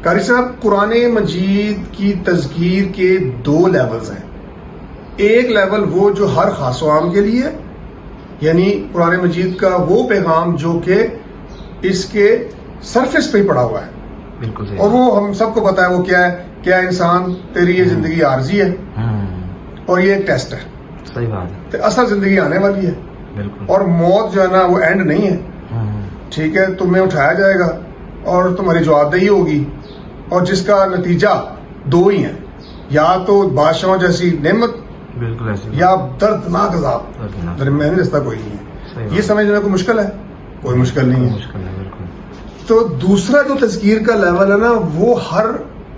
قاری صاحب قرآن مجید کی تذکیر کے 2 لیولز ہیں. ایک لیول وہ جو ہر خاص و عام کے لیے ہے، یعنی قرآن مجید کا وہ پیغام جو کہ اس کے سرفیس پہ ہی پڑا ہوا ہے، بالکل صحیح. اور وہ ہم سب کو پتا ہے وہ کیا ہے. کیا انسان تیری یہ زندگی عارضی ہے اور یہ ایک ٹیسٹ ہے. صحیح بات ہے. تو اصل زندگی آنے والی ہے، بالکل. اور موت جو ہے نا وہ اینڈ نہیں ہے. ٹھیک ہے، تمہیں اٹھایا جائے گا اور تمہاری جواب دہی ہوگی، اور جس کا نتیجہ 2 ہی ہیں، یا تو بادشاہوں جیسی نعمت بالکل ایسے یا دردناک عذاب. درمیانی رستہ کوئی نہیں ہے. یہ سمجھنا کوئی مشکل ہے؟ کوئی مشکل نہیں ہے. مشکل ہے بالکل. تو دوسرا جو تذکیر کا لیول ہے نا وہ ہر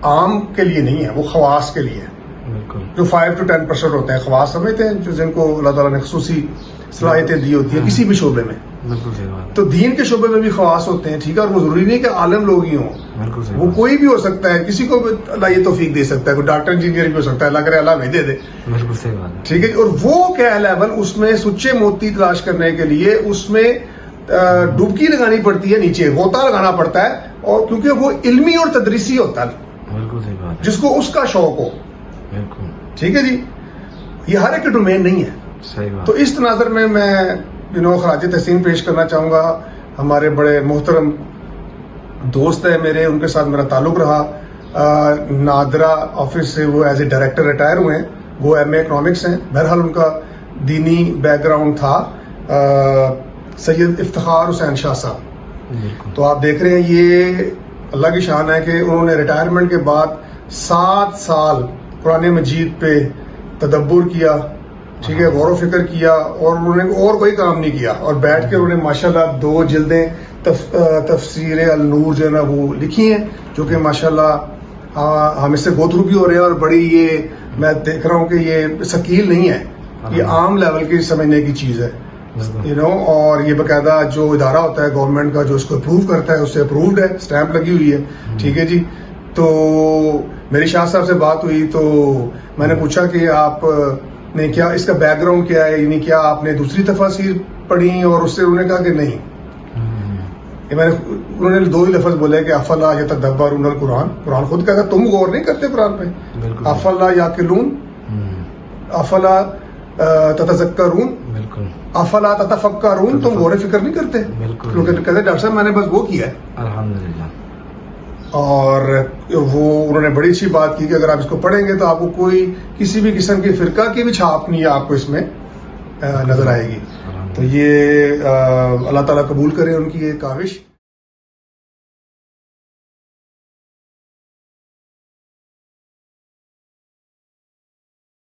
عام کے لیے نہیں ہے، وہ خواص کے لیے ہے. بالکل. جو 5 to 10% ہوتے ہیں خواص سمجھتے ہیں، جو جن کو اللہ تعالیٰ نے خصوصی صلاحیتیں دی ہوتی ہیں کسی بھی شعبے میں. بالکل صحیح بات. تو دین کے شعبے میں بھی خواص ہوتے ہیں، ٹھیک ہے، اور وہ ضروری نہیں کہ عالم لوگ ہی ہوں. بالکل صحیح. وہ کوئی بھی ہو سکتا ہے، کسی کو بھی اللہ یہ توفیق دے سکتا ہے. کوئی ڈاکٹر انجینئر بھی ہو سکتا ہے، اللہ کرے اللہ بھیج دے. بالکل صحیح بات ہے. ٹھیک ہے. اور وہ کیا لیول، اس میں سچے موتی تلاش کرنے کے لیے اس میں ڈبکی لگانی پڑتی ہے، نیچے غوطہ لگانا پڑتا ہے، اور کیونکہ وہ علمی اور تدریسی ہوتا ہے. بالکل صحیح بات ہے. جس کو اس کا شوق ہو. بالکل. ٹھیک ہے جی. یہ ہر ایک ڈومین نہیں ہے. صحیح بات. تو اس تناظر میں خراج تحسین پیش کرنا چاہوں گا. ہمارے بڑے محترم دوست ہیں میرے، ان کے ساتھ میرا تعلق رہا. نادرا آفس سے وہ ایز اے ڈائریکٹر ریٹائر ہوئے ہیں. وہ ایم اے اکنامکس ہیں. بہرحال ان کا دینی بیک گراؤنڈ تھا. سید افتخار حسین شاہ صاحب. بالکل. تو آپ دیکھ رہے ہیں یہ اللہ کی شان ہے کہ انہوں نے ریٹائرمنٹ کے بعد 7 سال قرآن مجید پہ تدبر کیا. ٹھیک ہے، غور و فکر کیا، اور انہوں نے اور کوئی کام نہیں کیا، اور بیٹھ کے انہوں نے ماشاءاللہ 2 جلدیں تفسیر النور جو ہے نا وہ لکھی ہیں، جو کہ ماشاءاللہ ہم اس سے گو تھرو بھی ہو رہے ہیں. اور بڑی یہ میں دیکھ رہا ہوں کہ یہ ثقیل نہیں ہے، یہ عام لیول کی سمجھنے کی چیز ہے. اور یہ باقاعدہ جو ادارہ ہوتا ہے گورنمنٹ کا جو اس کو اپروو کرتا ہے، اس سے اپرووڈ ہے، اسٹیمپ لگی ہوئی ہے. ٹھیک ہے جی. تو میری شاہ صاحب سے بات ہوئی تو میں نے پوچھا کہ آپ نے کیا اس کا بیک گراؤنڈ کیا ہے، یعنی کیا آپ نے دوسری تفاسیر پڑھی، اور اس سے انہوں نے کہا کہ نہیں. انہوں نے 2 ہی لفظ بولے کہ افلا یتدبرون القرآن. قرآن خود کہتا تم غور نہیں کرتے قرآن پہ. افلا یعقلون، افلا تتذکرون، افلا تتفکرون، تم غور فکر نہیں کرتے. کیونکہ کہتے ڈاکٹر صاحب میں نے بس وہ کیا ہے الحمدللہ. اور وہ انہوں نے بڑی اچھی بات کی کہ اگر آپ اس کو پڑھیں گے تو آپ کو کوئی کسی بھی قسم کی فرقہ کی بھی چھاپ نہیں ہے آپ کو اس میں نظر آئے گی. تو یہ اللہ تعالیٰ قبول کرے ان کی یہ کاوش.